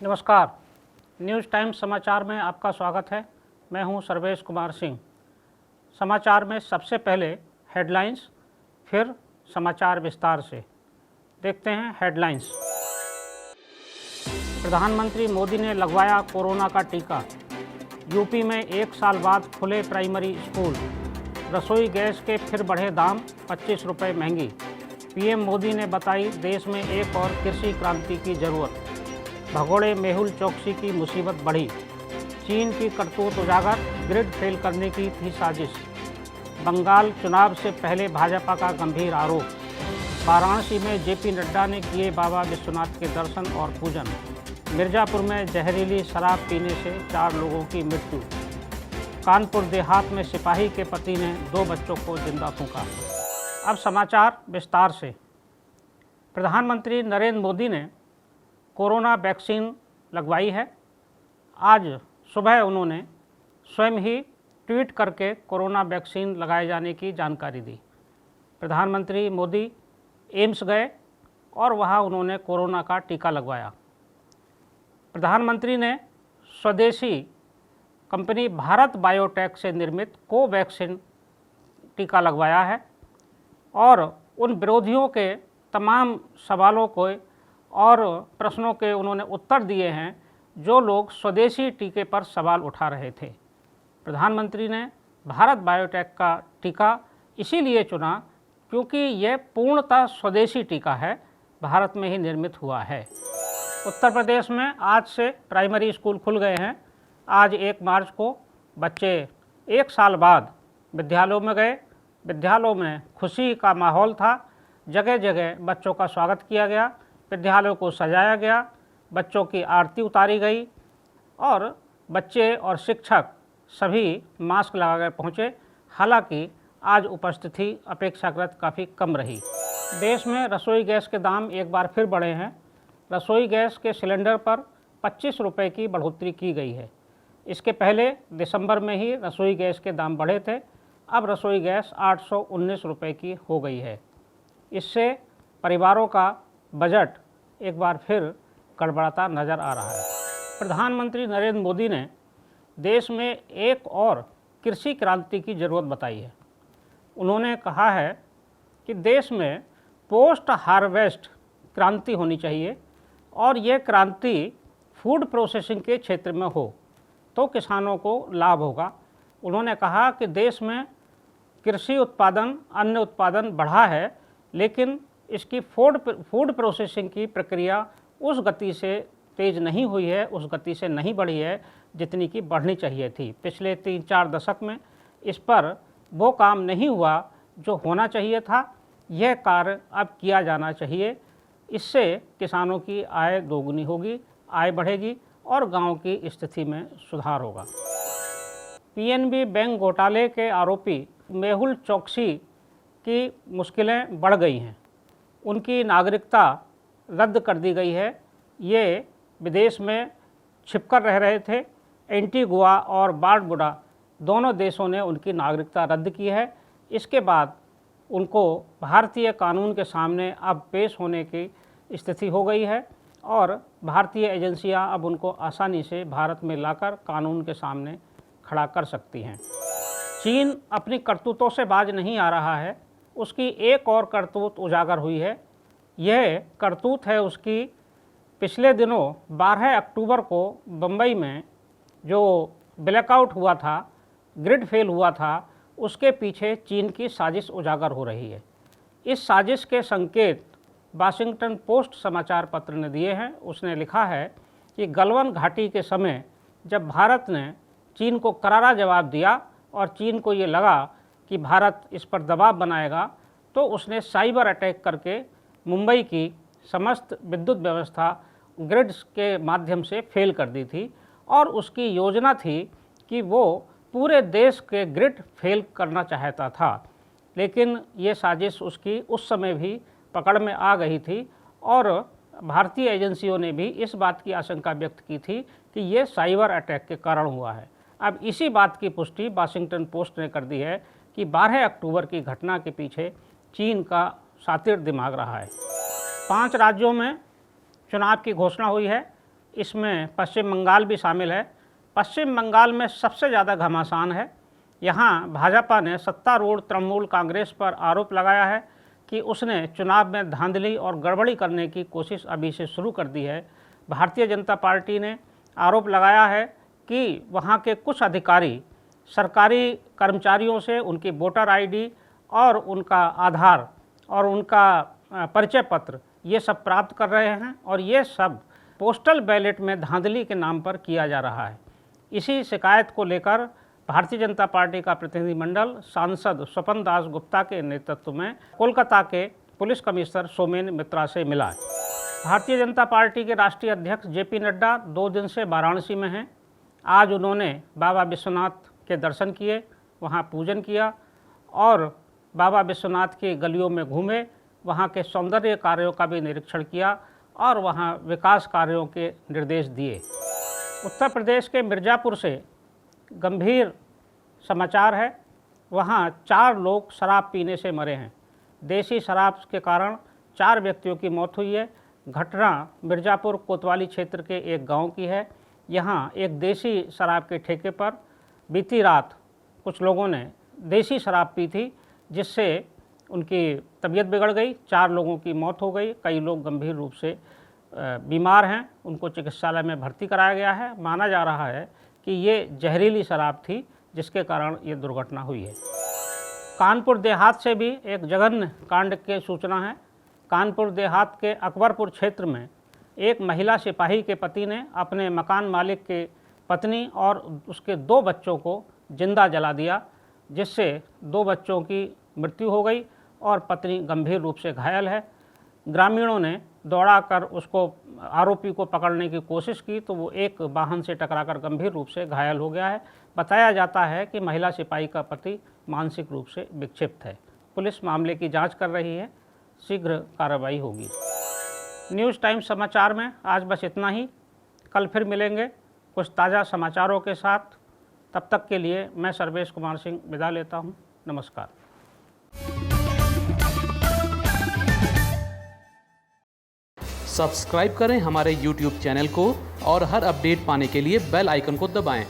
नमस्कार। News times समाचार में आपका स्वागत है। मैं हूं सर्वेश कुमार सिंह। समाचार में सबसे पहले हेडलाइंस, फिर समाचार विस्तार से। देखते हैं हेडलाइंस। प्रधानमंत्री मोदी ने लगवाया कोरोना का टीका। यूपी में 1 साल बाद खुले प्राइमरी स्कूल। रसोई गैस के फिर बढ़े दाम, 25 रुपये महंगी। पीएम मोदी ने बताई देश में एक और कृषि क्रांति की ज़रूरत। भगोड़े मेहुल चोकसी की मुसीबत बढ़ी। चीन की करतूत उजागर, ग्रिड फेल करने की थी साजिश। बंगाल चुनाव से पहले भाजपा का गंभीर आरोप। वाराणसी में जेपी नड्डा ने किए बाबा विश्वनाथ के दर्शन और पूजन। मिर्जापुर में जहरीली शराब पीने से 4 लोगों की मृत्यु। कानपुर देहात में सिपाही के पति ने 2 बच्चों को जिंदा फूंका। अब समाचार विस्तार से। प्रधानमंत्री नरेंद्र मोदी ने कोरोना वैक्सीन लगवाई है। आज सुबह उन्होंने स्वयं ही ट्वीट करके कोरोना वैक्सीन लगाए जाने की जानकारी दी। प्रधानमंत्री मोदी एम्स गए और वहां उन्होंने कोरोना का टीका लगवाया। प्रधानमंत्री ने स्वदेशी कंपनी भारत बायोटेक से निर्मित कोवैक्सीन टीका लगवाया है और उन विरोधियों के तमाम सवालों को और प्रश्नों के उन्होंने उत्तर दिए हैं जो लोग स्वदेशी टीके पर सवाल उठा रहे थे। प्रधानमंत्री ने भारत बायोटेक का टीका इसीलिए चुना क्योंकि यह पूर्णतः स्वदेशी टीका है, भारत में ही निर्मित हुआ है। उत्तर प्रदेश में आज से प्राइमरी स्कूल खुल गए हैं। आज 1 मार्च को बच्चे 1 साल बाद विद्यालयों में गए। विद्यालयों में खुशी का माहौल था। जगह जगह बच्चों का स्वागत किया गया, विद्यालयों को सजाया गया, बच्चों की आरती उतारी गई और बच्चे और शिक्षक सभी मास्क लगाकर पहुँचे। हालांकि आज उपस्थिति अपेक्षाकृत काफ़ी कम रही। देश में रसोई गैस के दाम एक बार फिर बढ़े हैं। रसोई गैस के सिलेंडर पर 25 रुपये की बढ़ोतरी की गई है। इसके पहले दिसंबर में ही रसोई गैस के दाम बढ़े थे। अब रसोई गैस 819 रुपये की हो गई है। इससे परिवारों का बजट एक बार फिर गड़बड़ाता नज़र आ रहा है। प्रधानमंत्री नरेंद्र मोदी ने देश में एक और कृषि क्रांति की ज़रूरत बताई है। उन्होंने कहा है कि देश में पोस्ट हार्वेस्ट क्रांति होनी चाहिए और ये क्रांति फूड प्रोसेसिंग के क्षेत्र में हो तो किसानों को लाभ होगा। उन्होंने कहा कि देश में कृषि उत्पादन, अन्न उत्पादन बढ़ा है, लेकिन इसकी फूड प्रोसेसिंग की प्रक्रिया उस गति से तेज़ नहीं हुई है, उस गति से नहीं बढ़ी है जितनी कि बढ़नी चाहिए थी। पिछले 3-4 दशक में इस पर वो काम नहीं हुआ जो होना चाहिए था। यह कार्य अब किया जाना चाहिए। इससे किसानों की आय दोगुनी होगी, आय बढ़ेगी और गांव की स्थिति में सुधार होगा। पीएनबी बैंक घोटाले के आरोपी मेहुल चोकसी की मुश्किलें बढ़ गई हैं। उनकी नागरिकता रद्द कर दी गई है। ये विदेश में छिपकर रह रहे थे। एंटीगुआ और बारबुडा दोनों देशों ने उनकी नागरिकता रद्द की है। इसके बाद उनको भारतीय कानून के सामने अब पेश होने की स्थिति हो गई है और भारतीय एजेंसियां अब उनको आसानी से भारत में लाकर कानून के सामने खड़ा कर सकती हैं। चीन अपनी करतूतों से बाज नहीं आ रहा है। उसकी एक और करतूत उजागर हुई है। यह करतूत है उसकी पिछले दिनों 12 अक्टूबर को बम्बई में जो ब्लैकआउट हुआ था, ग्रिड फेल हुआ था, उसके पीछे चीन की साजिश उजागर हो रही है। इस साजिश के संकेत वाशिंगटन पोस्ट समाचार पत्र ने दिए हैं। उसने लिखा है कि गलवान घाटी के समय जब भारत ने चीन को करारा जवाब दिया और चीन को ये लगा कि भारत इस पर दबाव बनाएगा, तो उसने साइबर अटैक करके मुंबई की समस्त विद्युत व्यवस्था ग्रिड्स के माध्यम से फेल कर दी थी और उसकी योजना थी कि वो पूरे देश के ग्रिड फेल करना चाहता था। लेकिन ये साजिश उसकी उस समय भी पकड़ में आ गई थी और भारतीय एजेंसियों ने भी इस बात की आशंका व्यक्त की थी कि ये साइबर अटैक के कारण हुआ है। अब इसी बात की पुष्टि वाशिंगटन पोस्ट ने कर दी है कि 12 अक्टूबर की घटना के पीछे चीन का शातिर दिमाग रहा है। 5 राज्यों में चुनाव की घोषणा हुई है। इसमें पश्चिम बंगाल भी शामिल है। पश्चिम बंगाल में सबसे ज़्यादा घमासान है। यहाँ भाजपा ने सत्तारूढ़ तृणमूल कांग्रेस पर आरोप लगाया है कि उसने चुनाव में धांधली और गड़बड़ी करने की कोशिश अभी से शुरू कर दी है। भारतीय जनता पार्टी ने आरोप लगाया है कि वहाँ के कुछ अधिकारी सरकारी कर्मचारियों से उनकी वोटर आईडी और उनका आधार और उनका परिचय पत्र ये सब प्राप्त कर रहे हैं और ये सब पोस्टल बैलेट में धांधली के नाम पर किया जा रहा है। इसी शिकायत को लेकर भारतीय जनता पार्टी का प्रतिनिधिमंडल सांसद स्वपन दास गुप्ता के नेतृत्व में कोलकाता के पुलिस कमिश्नर सोमेन मित्रा से मिला है। भारतीय जनता पार्टी के राष्ट्रीय अध्यक्ष जेपी नड्डा 2 दिन से वाराणसी में हैं। आज उन्होंने बाबा विश्वनाथ के दर्शन किए, वहाँ पूजन किया और बाबा विश्वनाथ की गलियों में घूमे, वहाँ के सौंदर्य कार्यों का भी निरीक्षण किया और वहाँ विकास कार्यों के निर्देश दिए। उत्तर प्रदेश के मिर्ज़ापुर से गंभीर समाचार है। वहाँ 4 लोग शराब पीने से मरे हैं। देसी शराब के कारण 4 व्यक्तियों की मौत हुई है। घटना मिर्ज़ापुर कोतवाली क्षेत्र के एक गांव की है। यहाँ एक देसी शराब के ठेके पर बीती रात कुछ लोगों ने देसी शराब पी थी, जिससे उनकी तबीयत बिगड़ गई। 4 लोगों की मौत हो गई। कई लोग गंभीर रूप से बीमार हैं, उनको चिकित्सालय में भर्ती कराया गया है। माना जा रहा है कि ये जहरीली शराब थी जिसके कारण ये दुर्घटना हुई है। कानपुर देहात से भी एक जघन्य कांड की सूचना है। कानपुर देहात के अकबरपुर क्षेत्र में एक महिला सिपाही के पति ने अपने मकान मालिक के पत्नी और उसके 2 बच्चों को जिंदा जला दिया, जिससे 2 बच्चों की मृत्यु हो गई और पत्नी गंभीर रूप से घायल है। ग्रामीणों ने दौड़ाकर उसको आरोपी को पकड़ने की कोशिश की तो वो एक वाहन से टकराकर गंभीर रूप से घायल हो गया है। बताया जाता है कि महिला सिपाही का पति मानसिक रूप से विक्षिप्त है। पुलिस मामले की जांच कर रही है, शीघ्र कार्रवाई होगी। न्यूज़ टाइम समाचार में आज बस इतना ही। कल फिर मिलेंगे कुछ ताज़ा समाचारों के साथ। तब तक के लिए मैं सर्वेश कुमार सिंह विदा लेता हूँ। नमस्कार। सब्सक्राइब करें हमारे YouTube चैनल को और हर अपडेट पाने के लिए बेल आइकन को दबाएं।